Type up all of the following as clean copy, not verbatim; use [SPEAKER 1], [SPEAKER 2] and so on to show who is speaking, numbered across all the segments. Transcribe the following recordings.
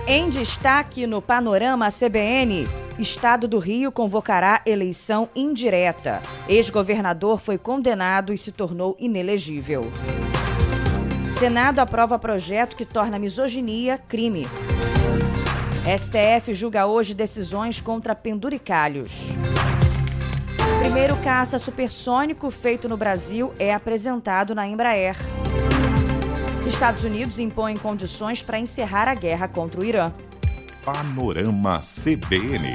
[SPEAKER 1] Em destaque no Panorama CBN, Estado do Rio convocará eleição indireta. Ex-governador foi condenado e se tornou inelegível. Senado aprova projeto que torna misoginia crime. STF julga hoje decisões contra penduricalhos. Primeiro caça supersônico feito no Brasil é apresentado na Embraer. Estados Unidos impõem condições para encerrar a guerra contra o Irã.
[SPEAKER 2] Panorama CBN.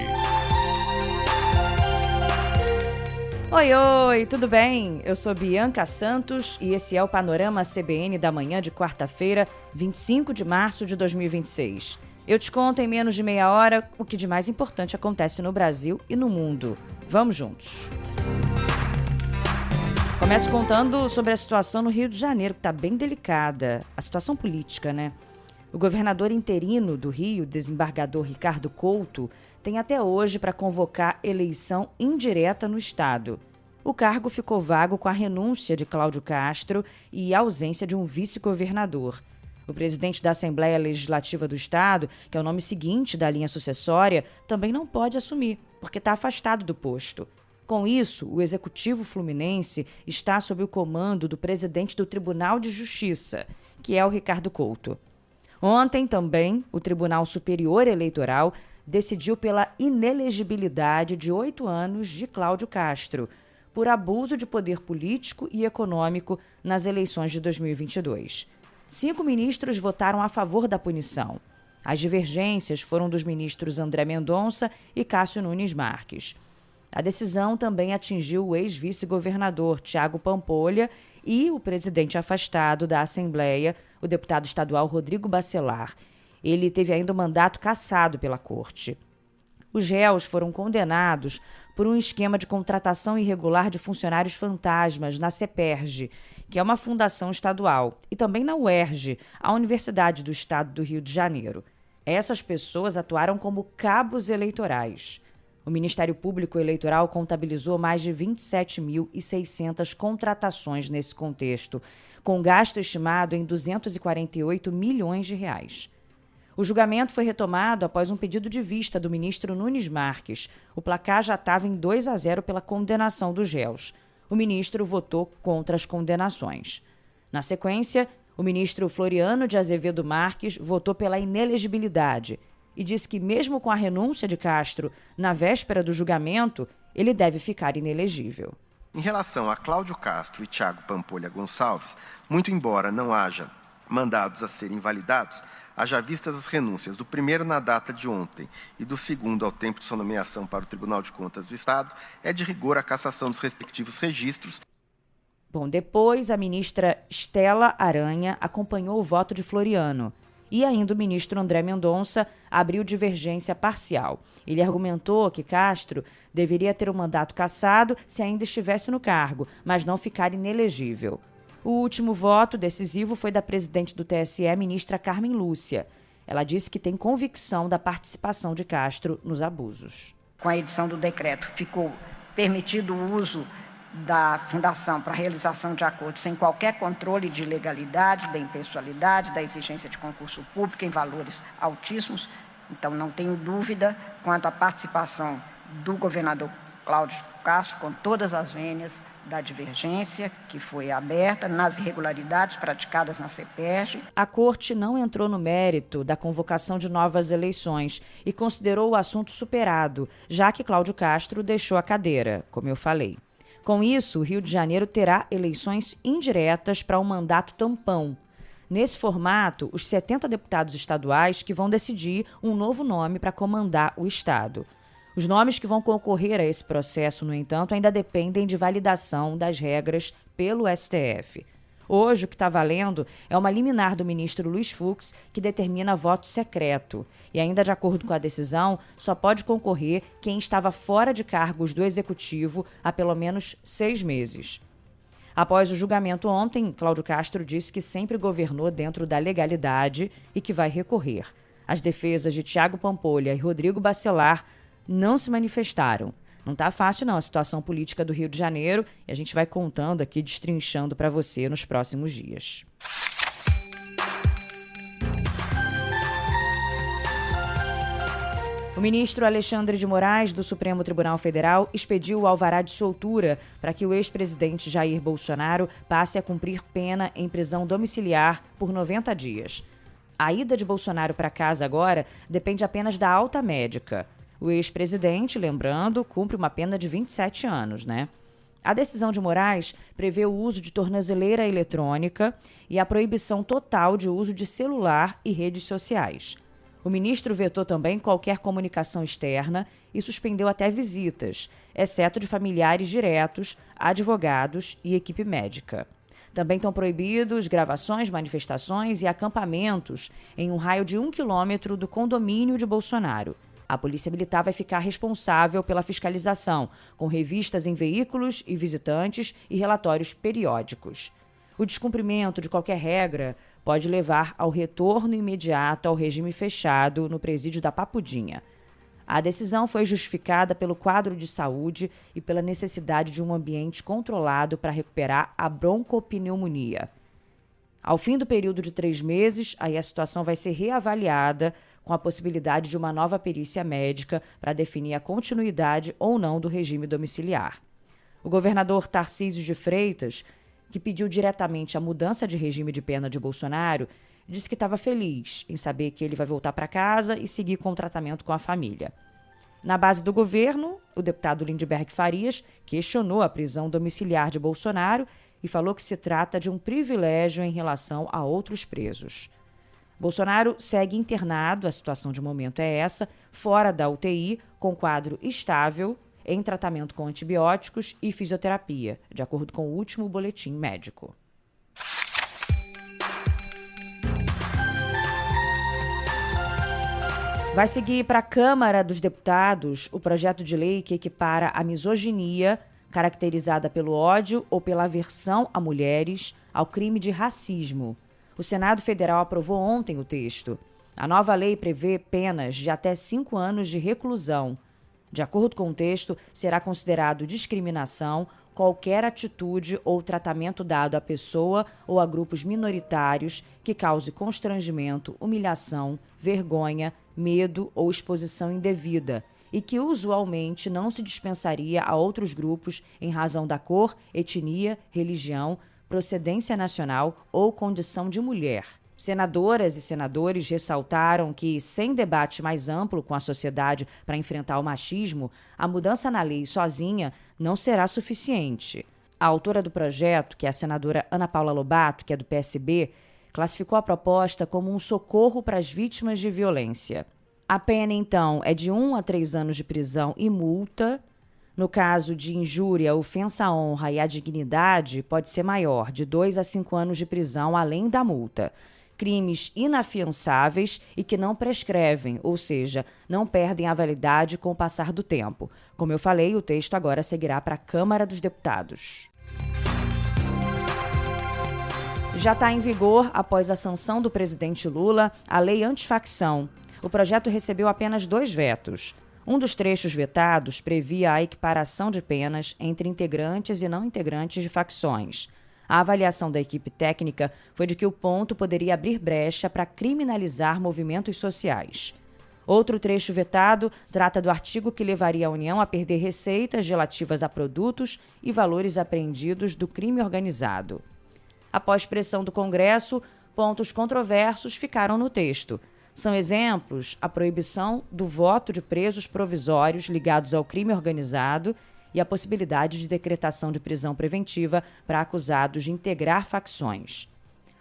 [SPEAKER 1] Oi, tudo bem? Eu sou Bianca Santos e esse é o Panorama CBN da manhã de quarta-feira, 25 de março de 2026. Eu te conto em menos de meia hora o que de mais importante acontece no Brasil e no mundo. Vamos juntos. Começo contando sobre a situação no Rio de Janeiro, que está bem delicada. A situação política, né? O governador interino do Rio, desembargador Ricardo Couto, tem até hoje para convocar eleição indireta no estado. O cargo ficou vago com a renúncia de Cláudio Castro e a ausência de um vice-governador. O presidente da Assembleia Legislativa do Estado, que é o nome seguinte da linha sucessória, também não pode assumir, porque está afastado do posto. Com isso, o Executivo Fluminense está sob o comando do presidente do Tribunal de Justiça, que é o Ricardo Couto. Ontem também, o Tribunal Superior Eleitoral decidiu pela inelegibilidade de 8 anos de Cláudio Castro, por abuso de poder político e econômico nas eleições de 2022. 5 ministros votaram a favor da punição. As divergências foram dos ministros André Mendonça e Cássio Nunes Marques. A decisão também atingiu o ex-vice-governador Thiago Pampolha e o presidente afastado da Assembleia, o deputado estadual Rodrigo Bacelar. Ele teve ainda o mandato cassado pela corte. Os réus foram condenados por um esquema de contratação irregular de funcionários fantasmas na CEPERJ, que é uma fundação estadual, e também na UERJ, a Universidade do Estado do Rio de Janeiro. Essas pessoas atuaram como cabos eleitorais. O Ministério Público Eleitoral contabilizou mais de 27.600 contratações nesse contexto, com gasto estimado em 248 milhões de reais. O julgamento foi retomado após um pedido de vista do ministro Nunes Marques. O placar já estava em 2-0 pela condenação dos réus. O ministro votou contra as condenações. Na sequência, o ministro Floriano de Azevedo Marques votou pela inelegibilidade e disse que, mesmo com a renúncia de Castro na véspera do julgamento, ele deve ficar inelegível.
[SPEAKER 3] Em relação a Cláudio Castro e Thiago Pampolha Gonçalves, muito embora não haja mandados a serem invalidados, haja vistas as renúncias do primeiro na data de ontem e do segundo ao tempo de sua nomeação para o Tribunal de Contas do Estado, é de rigor a cassação dos respectivos registros.
[SPEAKER 1] Bom, depois a ministra Estela Aranha acompanhou o voto de Floriano. E ainda o ministro André Mendonça abriu divergência parcial. Ele argumentou que Castro deveria ter o mandato cassado se ainda estivesse no cargo, mas não ficar inelegível. O último voto decisivo foi da presidente do TSE, ministra Carmen Lúcia. Ela disse que tem convicção da participação de Castro nos abusos.
[SPEAKER 4] Com a edição do decreto, ficou permitido o uso da Fundação para realização de acordos sem qualquer controle de legalidade, da impessoalidade, da exigência de concurso público em valores altíssimos. Então, não tenho dúvida quanto à participação do governador Cláudio Castro, com todas as vênias da divergência que foi aberta, nas irregularidades praticadas na CEPERJ.
[SPEAKER 1] A Corte não entrou no mérito da convocação de novas eleições e considerou o assunto superado, já que Cláudio Castro deixou a cadeira, como eu falei. Com isso, o Rio de Janeiro terá eleições indiretas para um mandato tampão. Nesse formato, os 70 deputados estaduais que vão decidir um novo nome para comandar o estado. Os nomes que vão concorrer a esse processo, no entanto, ainda dependem de validação das regras pelo STF. Hoje, o que está valendo é uma liminar do ministro Luiz Fux, que determina voto secreto. E ainda de acordo com a decisão, só pode concorrer quem estava fora de cargos do Executivo há pelo menos 6 meses. Após o julgamento ontem, Cláudio Castro disse que sempre governou dentro da legalidade e que vai recorrer. As defesas de Thiago Pampolha e Rodrigo Bacelar não se manifestaram. Não está fácil não a situação política do Rio de Janeiro e a gente vai contando aqui, destrinchando para você nos próximos dias. O ministro Alexandre de Moraes, do Supremo Tribunal Federal, expediu o alvará de soltura para que o ex-presidente Jair Bolsonaro passe a cumprir pena em prisão domiciliar por 90 dias. A ida de Bolsonaro para casa agora depende apenas da alta médica. O ex-presidente, lembrando, cumpre uma pena de 27 anos, né? A decisão de Moraes prevê o uso de tornozeleira eletrônica e a proibição total de uso de celular e redes sociais. O ministro vetou também qualquer comunicação externa e suspendeu até visitas, exceto de familiares diretos, advogados e equipe médica. Também estão proibidos gravações, manifestações e acampamentos em um raio de 1 quilômetro do condomínio de Bolsonaro. A Polícia Militar vai ficar responsável pela fiscalização, com revistas em veículos e visitantes e relatórios periódicos. O descumprimento de qualquer regra pode levar ao retorno imediato ao regime fechado no presídio da Papudinha. A decisão foi justificada pelo quadro de saúde e pela necessidade de um ambiente controlado para recuperar a broncopneumonia. Ao fim do período de 3 meses, aí a situação vai ser reavaliada com a possibilidade de uma nova perícia médica para definir a continuidade ou não do regime domiciliar. O governador Tarcísio de Freitas, que pediu diretamente a mudança de regime de pena de Bolsonaro, disse que estava feliz em saber que ele vai voltar para casa e seguir com o tratamento com a família. Na base do governo, o deputado Lindbergh Farias questionou a prisão domiciliar de Bolsonaro e falou que se trata de um privilégio em relação a outros presos. Bolsonaro segue internado, a situação de momento é essa, fora da UTI, com quadro estável, em tratamento com antibióticos e fisioterapia, de acordo com o último boletim médico. Vai seguir para a Câmara dos Deputados o projeto de lei que equipara a misoginia, caracterizada pelo ódio ou pela aversão a mulheres, ao crime de racismo. O Senado Federal aprovou ontem o texto. A nova lei prevê penas de até 5 anos de reclusão. De acordo com o texto, será considerado discriminação qualquer atitude ou tratamento dado à pessoa ou a grupos minoritários que cause constrangimento, humilhação, vergonha, medo ou exposição indevida e que usualmente não se dispensaria a outros grupos em razão da cor, etnia, religião, procedência nacional ou condição de mulher. Senadoras e senadores ressaltaram que, sem debate mais amplo com a sociedade para enfrentar o machismo, a mudança na lei sozinha não será suficiente. A autora do projeto, que é a senadora Ana Paula Lobato, que é do PSB, classificou a proposta como um socorro para as vítimas de violência. A pena, então, é de 1 a 3 anos de prisão e multa. No caso de injúria, ofensa à honra e à dignidade, pode ser maior, de 2 a 5 anos de prisão, além da multa. Crimes inafiançáveis e que não prescrevem, ou seja, não perdem a validade com o passar do tempo. Como eu falei, o texto agora seguirá para a Câmara dos Deputados. Já está em vigor, após a sanção do presidente Lula, a lei antifacção. O projeto recebeu apenas 2 vetos. Um dos trechos vetados previa a equiparação de penas entre integrantes e não integrantes de facções. A avaliação da equipe técnica foi de que o ponto poderia abrir brecha para criminalizar movimentos sociais. Outro trecho vetado trata do artigo que levaria a União a perder receitas relativas a produtos e valores apreendidos do crime organizado. Após pressão do Congresso, pontos controversos ficaram no texto. São exemplos a proibição do voto de presos provisórios ligados ao crime organizado e a possibilidade de decretação de prisão preventiva para acusados de integrar facções.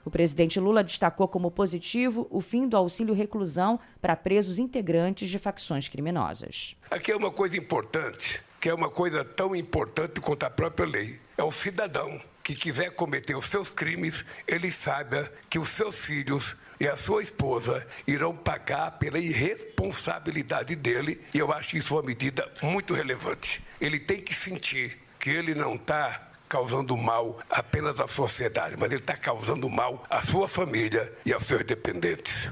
[SPEAKER 1] O presidente Lula destacou como positivo o fim do auxílio-reclusão para presos integrantes de facções criminosas.
[SPEAKER 5] Aqui é uma coisa importante, que é uma coisa tão importante quanto a própria lei. É o cidadão que quiser cometer os seus crimes, ele saiba que os seus filhos e a sua esposa irão pagar pela irresponsabilidade dele, e eu acho isso uma medida muito relevante. Ele tem que sentir que ele não está causando mal apenas à sociedade, mas ele está causando mal à sua família e aos seus dependentes.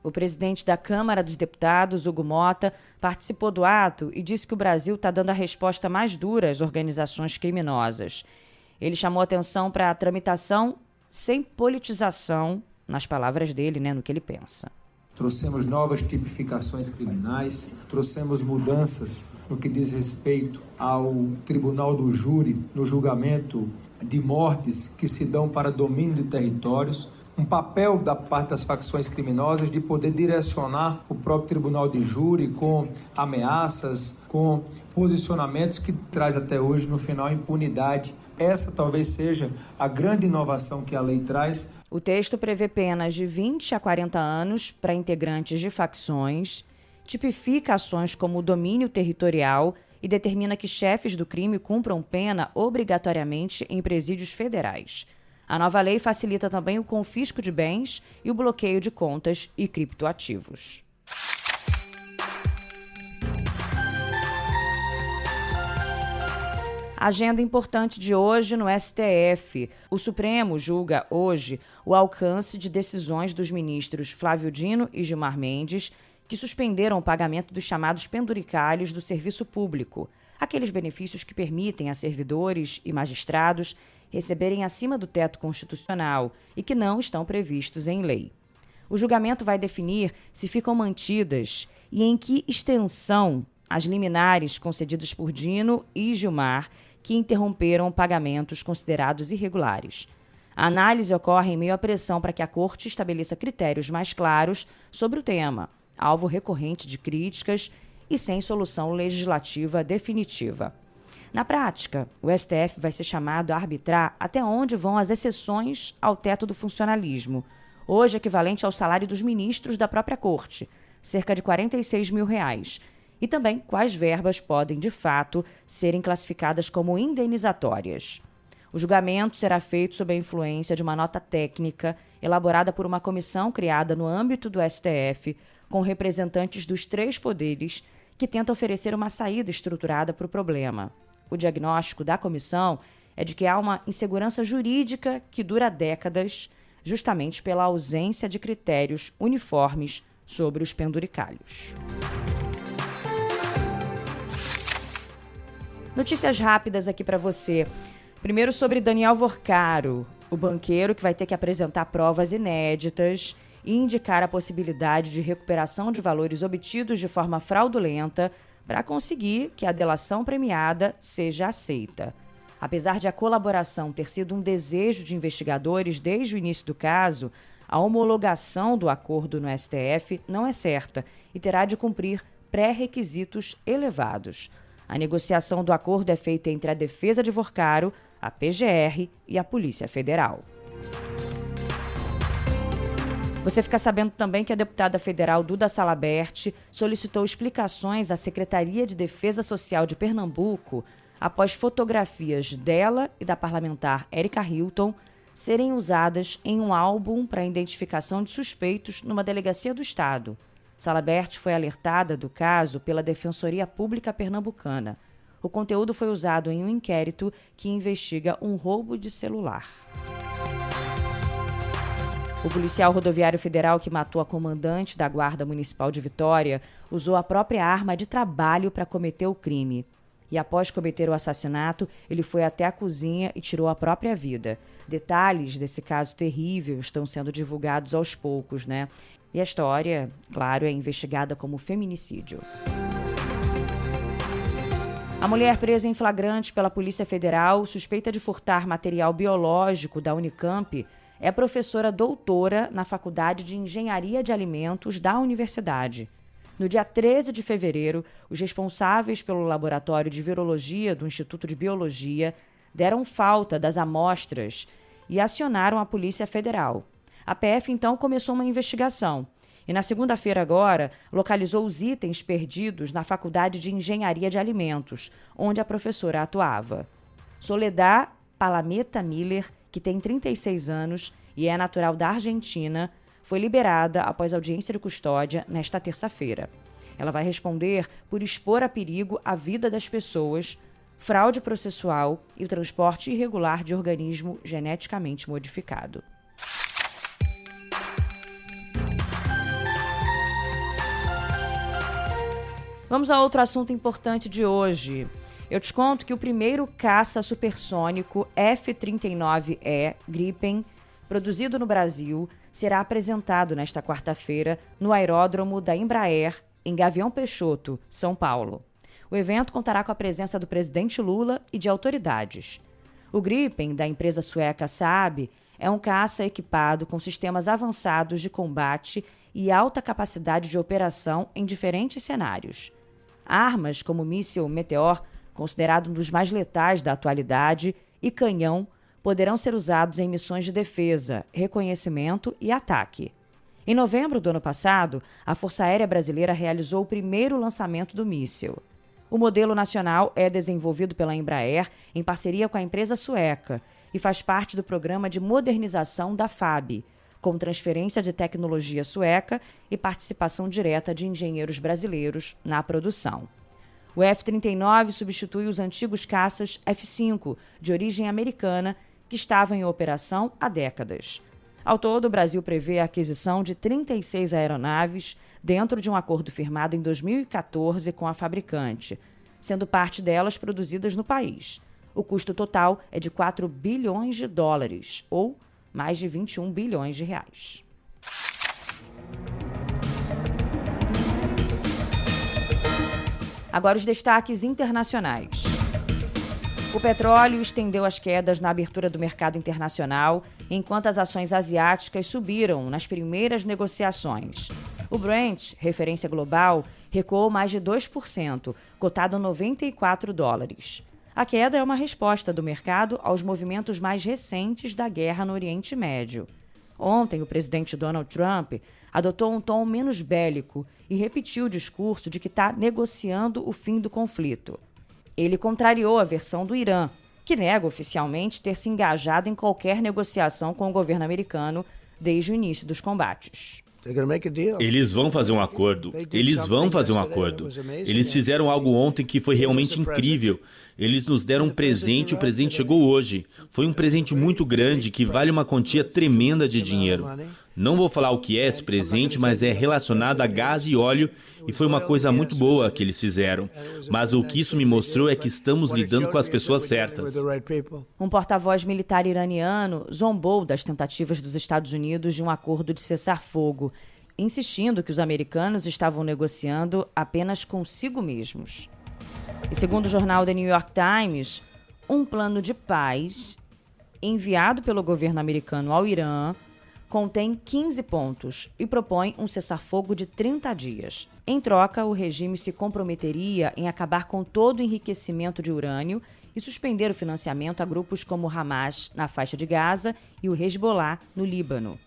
[SPEAKER 1] O presidente da Câmara dos Deputados, Hugo Mota, participou do ato e disse que o Brasil está dando a resposta mais dura às organizações criminosas. Ele chamou atenção para a tramitação sem politização, nas palavras dele, no que ele pensa.
[SPEAKER 6] Trouxemos novas tipificações criminais, trouxemos mudanças no que diz respeito ao tribunal do júri, no julgamento de mortes que se dão para domínio de territórios, um papel da parte das facções criminosas de poder direcionar o próprio tribunal de júri com ameaças, com posicionamentos que traz até hoje, no final, impunidade. Essa talvez seja a grande inovação que a lei traz.
[SPEAKER 1] O texto prevê penas de 20 a 40 anos para integrantes de facções, tipifica ações como domínio territorial e determina que chefes do crime cumpram pena obrigatoriamente em presídios federais. A nova lei facilita também o confisco de bens e o bloqueio de contas e criptoativos. Agenda importante de hoje no STF. O Supremo julga hoje o alcance de decisões dos ministros Flávio Dino e Gilmar Mendes, que suspenderam o pagamento dos chamados penduricalhos do serviço público, aqueles benefícios que permitem a servidores e magistrados receberem acima do teto constitucional e que não estão previstos em lei. O julgamento vai definir se ficam mantidas e em que extensão as liminares concedidas por Dino e Gilmar, que interromperam pagamentos considerados irregulares. A análise ocorre em meio à pressão para que a Corte estabeleça critérios mais claros sobre o tema, alvo recorrente de críticas e sem solução legislativa definitiva. Na prática, o STF vai ser chamado a arbitrar até onde vão as exceções ao teto do funcionalismo, hoje equivalente ao salário dos ministros da própria Corte, cerca de R$ 46 mil, e também quais verbas podem, de fato, serem classificadas como indenizatórias. O julgamento será feito sob a influência de uma nota técnica elaborada por uma comissão criada no âmbito do STF, com representantes dos 3 poderes, que tenta oferecer uma saída estruturada para o problema. O diagnóstico da comissão é de que há uma insegurança jurídica que dura décadas, justamente pela ausência de critérios uniformes sobre os penduricalhos. Notícias rápidas aqui para você. Primeiro sobre Daniel Vorcaro, o banqueiro que vai ter que apresentar provas inéditas e indicar a possibilidade de recuperação de valores obtidos de forma fraudulenta para conseguir que a delação premiada seja aceita. Apesar de a colaboração ter sido um desejo de investigadores desde o início do caso, a homologação do acordo no STF não é certa e terá de cumprir pré-requisitos elevados. A negociação do acordo é feita entre a defesa de Vorcaro, a PGR e a Polícia Federal. Você fica sabendo também que a deputada federal Duda Salabert solicitou explicações à Secretaria de Defesa Social de Pernambuco após fotografias dela e da parlamentar Érica Hilton serem usadas em um álbum para identificação de suspeitos numa delegacia do Estado. Salabert foi alertada do caso pela Defensoria Pública Pernambucana. O conteúdo foi usado em um inquérito que investiga um roubo de celular. O policial rodoviário federal que matou a comandante da Guarda Municipal de Vitória usou a própria arma de trabalho para cometer o crime. E após cometer o assassinato, ele foi até a cozinha e tirou a própria vida. Detalhes desse caso terrível estão sendo divulgados aos poucos, E a história, claro, é investigada como feminicídio. A mulher presa em flagrante pela Polícia Federal, suspeita de furtar material biológico da Unicamp, é professora doutora na Faculdade de Engenharia de Alimentos da universidade. No dia 13 de fevereiro, os responsáveis pelo Laboratório de Virologia do Instituto de Biologia deram falta das amostras e acionaram a Polícia Federal. A PF, então, começou uma investigação e, na segunda-feira agora, localizou os itens perdidos na Faculdade de Engenharia de Alimentos, onde a professora atuava. Soledad Palameta Miller, que tem 36 anos e é natural da Argentina, foi liberada após audiência de custódia nesta terça-feira. Ela vai responder por expor a perigo a vida das pessoas, fraude processual e o transporte irregular de organismo geneticamente modificado. Vamos a outro assunto importante de hoje. Eu te conto que o primeiro caça supersônico F-39E Gripen, produzido no Brasil, será apresentado nesta quarta-feira no aeródromo da Embraer, em Gavião Peixoto, São Paulo. O evento contará com a presença do presidente Lula e de autoridades. O Gripen, da empresa sueca Saab, é um caça equipado com sistemas avançados de combate e alta capacidade de operação em diferentes cenários. Armas como o míssil Meteor, considerado um dos mais letais da atualidade, e canhão poderão ser usados em missões de defesa, reconhecimento e ataque. Em novembro do ano passado, a Força Aérea Brasileira realizou o primeiro lançamento do míssil. O modelo nacional é desenvolvido pela Embraer em parceria com a empresa sueca e faz parte do programa de modernização da FAB, com transferência de tecnologia sueca e participação direta de engenheiros brasileiros na produção. O F-39 substitui os antigos caças F-5, de origem americana, que estavam em operação há décadas. Ao todo, o Brasil prevê a aquisição de 36 aeronaves dentro de um acordo firmado em 2014 com a fabricante, sendo parte delas produzidas no país. O custo total é de 4 bilhões de dólares, ou mais de 21 bilhões de reais. Agora os destaques internacionais. O petróleo estendeu as quedas na abertura do mercado internacional, enquanto as ações asiáticas subiram nas primeiras negociações. O Brent, referência global, recuou mais de 2%, cotado a 94 dólares. A queda é uma resposta do mercado aos movimentos mais recentes da guerra no Oriente Médio. Ontem, o presidente Donald Trump adotou um tom menos bélico e repetiu o discurso de que está negociando o fim do conflito. Ele contrariou a versão do Irã, que nega oficialmente ter se engajado em qualquer negociação com o governo americano desde o início dos combates.
[SPEAKER 7] Eles vão fazer um acordo. Eles fizeram algo ontem que foi realmente incrível. Eles nos deram um presente e o presente chegou hoje. Foi um presente muito grande que vale uma quantia tremenda de dinheiro. Não vou falar o que é esse presente, mas é relacionado a gás e óleo e foi uma coisa muito boa que eles fizeram. Mas o que isso me mostrou é que estamos lidando com as pessoas certas.
[SPEAKER 1] Um porta-voz militar iraniano zombou das tentativas dos Estados Unidos de um acordo de cessar-fogo, insistindo que os americanos estavam negociando apenas consigo mesmos. E segundo o jornal The New York Times, um plano de paz enviado pelo governo americano ao Irã contém 15 pontos e propõe um cessar-fogo de 30 dias. Em troca, o regime se comprometeria em acabar com todo o enriquecimento de urânio e suspender o financiamento a grupos como o Hamas na faixa de Gaza e o Hezbollah no Líbano.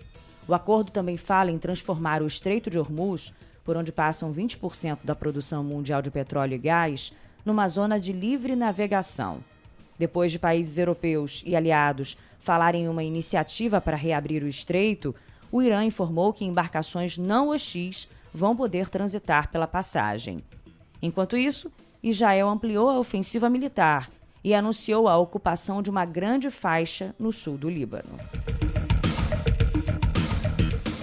[SPEAKER 1] O acordo também fala em transformar o Estreito de Hormuz, por onde passam 20% da produção mundial de petróleo e gás, numa zona de livre navegação. Depois de países europeus e aliados falarem em uma iniciativa para reabrir o estreito, o Irã informou que embarcações não hostis vão poder transitar pela passagem. Enquanto isso, Israel ampliou a ofensiva militar e anunciou a ocupação de uma grande faixa no sul do Líbano.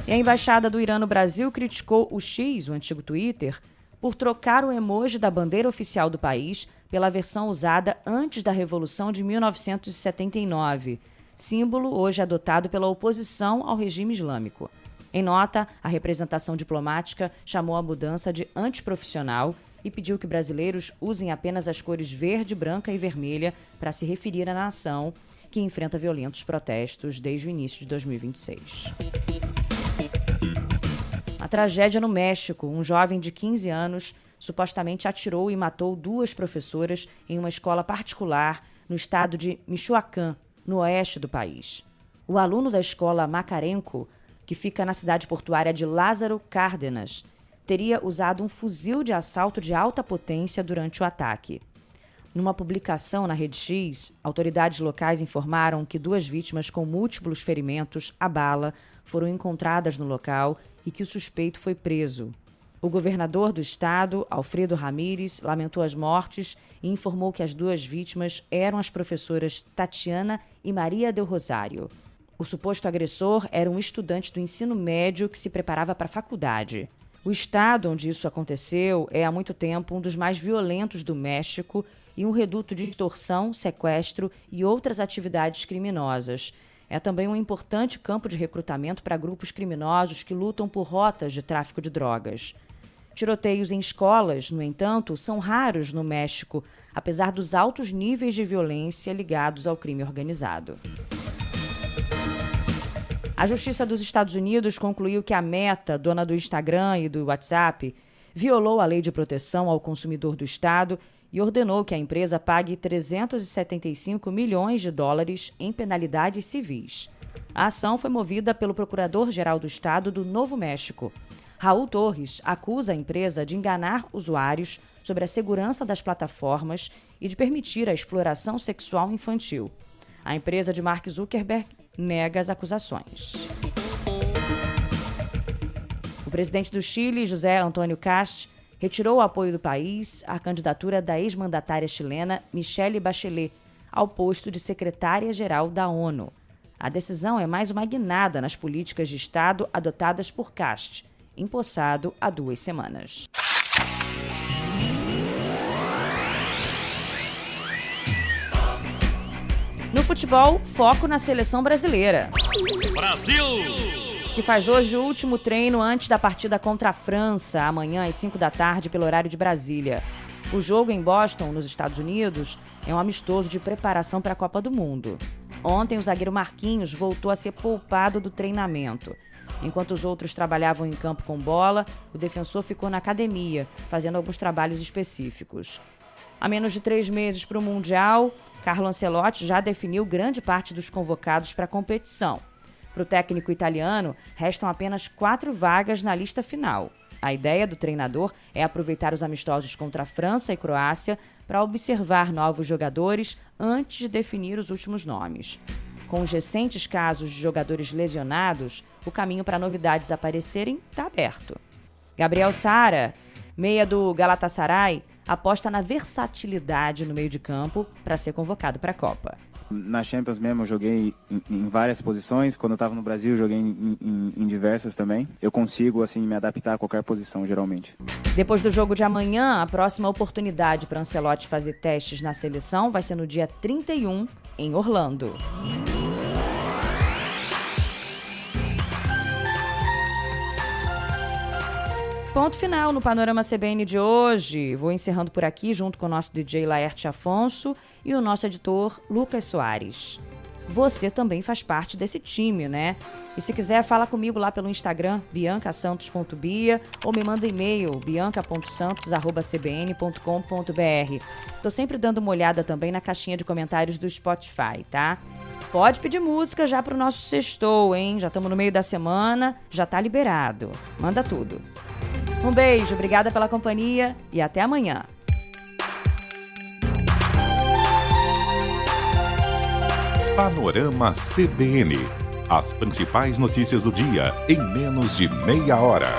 [SPEAKER 1] E a embaixada do Irã no Brasil criticou o X, o antigo Twitter, por trocar o emoji da bandeira oficial do país pela versão usada antes da Revolução de 1979, símbolo hoje adotado pela oposição ao regime islâmico. Em nota, a representação diplomática chamou a mudança de antiprofissional e pediu que brasileiros usem apenas as cores verde, branca e vermelha para se referir à nação que enfrenta violentos protestos desde o início de 2026. A tragédia no México. Um jovem de 15 anos supostamente atirou e matou 2 professoras em uma escola particular no estado de Michoacán, no oeste do país. O aluno da escola Macarenco, que fica na cidade portuária de Lázaro Cárdenas, teria usado um fuzil de assalto de alta potência durante o ataque. Numa publicação na Rede X, autoridades locais informaram que 2 vítimas com múltiplos ferimentos à bala foram encontradas no local e que o suspeito foi preso. O governador do estado, Alfredo Ramírez, lamentou as mortes e informou que as 2 vítimas eram as professoras Tatiana e Maria del Rosário. O suposto agressor era um estudante do ensino médio que se preparava para a faculdade. O estado onde isso aconteceu é há muito tempo um dos mais violentos do México e um reduto de extorsão, sequestro e outras atividades criminosas. É também um importante campo de recrutamento para grupos criminosos que lutam por rotas de tráfico de drogas. Tiroteios em escolas, no entanto, são raros no México, apesar dos altos níveis de violência ligados ao crime organizado. A Justiça dos Estados Unidos concluiu que a Meta, dona do Instagram e do WhatsApp, violou a lei de proteção ao consumidor do estado e ordenou que a empresa pague 375 milhões de dólares em penalidades civis. A ação foi movida pelo Procurador-Geral do Estado do Novo México. Raul Torres acusa a empresa de enganar usuários sobre a segurança das plataformas e de permitir a exploração sexual infantil. A empresa de Mark Zuckerberg nega as acusações. O presidente do Chile, José Antônio Kast, retirou o apoio do país à candidatura da ex-mandatária chilena Michelle Bachelet ao posto de secretária-geral da ONU. A decisão é mais uma guinada nas políticas de Estado adotadas por Kast, empossado há 2 semanas. No futebol, foco na seleção brasileira.
[SPEAKER 8] Brasil!
[SPEAKER 1] Que faz hoje o último treino antes da partida contra a França, amanhã às 5 da tarde, pelo horário de Brasília. O jogo em Boston, nos Estados Unidos, é um amistoso de preparação para a Copa do Mundo. Ontem, o zagueiro Marquinhos voltou a ser poupado do treinamento. Enquanto os outros trabalhavam em campo com bola, o defensor ficou na academia, fazendo alguns trabalhos específicos. Há menos de 3 meses para o Mundial, Carlo Ancelotti já definiu grande parte dos convocados para a competição. Para o técnico italiano, restam apenas 4 vagas na lista final. A ideia do treinador é aproveitar os amistosos contra a França e Croácia para observar novos jogadores antes de definir os últimos nomes. Com os recentes casos de jogadores lesionados, o caminho para novidades aparecerem está aberto. Gabriel Sara, meia do Galatasaray, aposta na versatilidade no meio de campo para ser convocado para a Copa.
[SPEAKER 9] Na Champions mesmo eu joguei em várias posições. Quando eu estava no Brasil eu joguei em diversas também. Eu consigo assim me adaptar a qualquer posição, geralmente.
[SPEAKER 1] Depois do jogo de amanhã, a próxima oportunidade para Ancelotti fazer testes na seleção vai ser no dia 31, em Orlando. Ponto final no Panorama CBN de hoje. Vou encerrando por aqui junto com o nosso DJ Laerte Afonso e o nosso editor Lucas Soares. Você também faz parte desse time, né? E se quiser, fala comigo lá pelo Instagram, biancasantos.bia, ou me manda e-mail, bianca.santos@cbn.com.br. Tô sempre dando uma olhada também na caixinha de comentários do Spotify, tá? Pode pedir música já pro nosso sextou, hein? Já estamos no meio da semana, já tá liberado. Manda tudo. Um beijo, obrigada pela companhia e até amanhã.
[SPEAKER 2] Panorama CBN. As principais notícias do dia em menos de meia hora.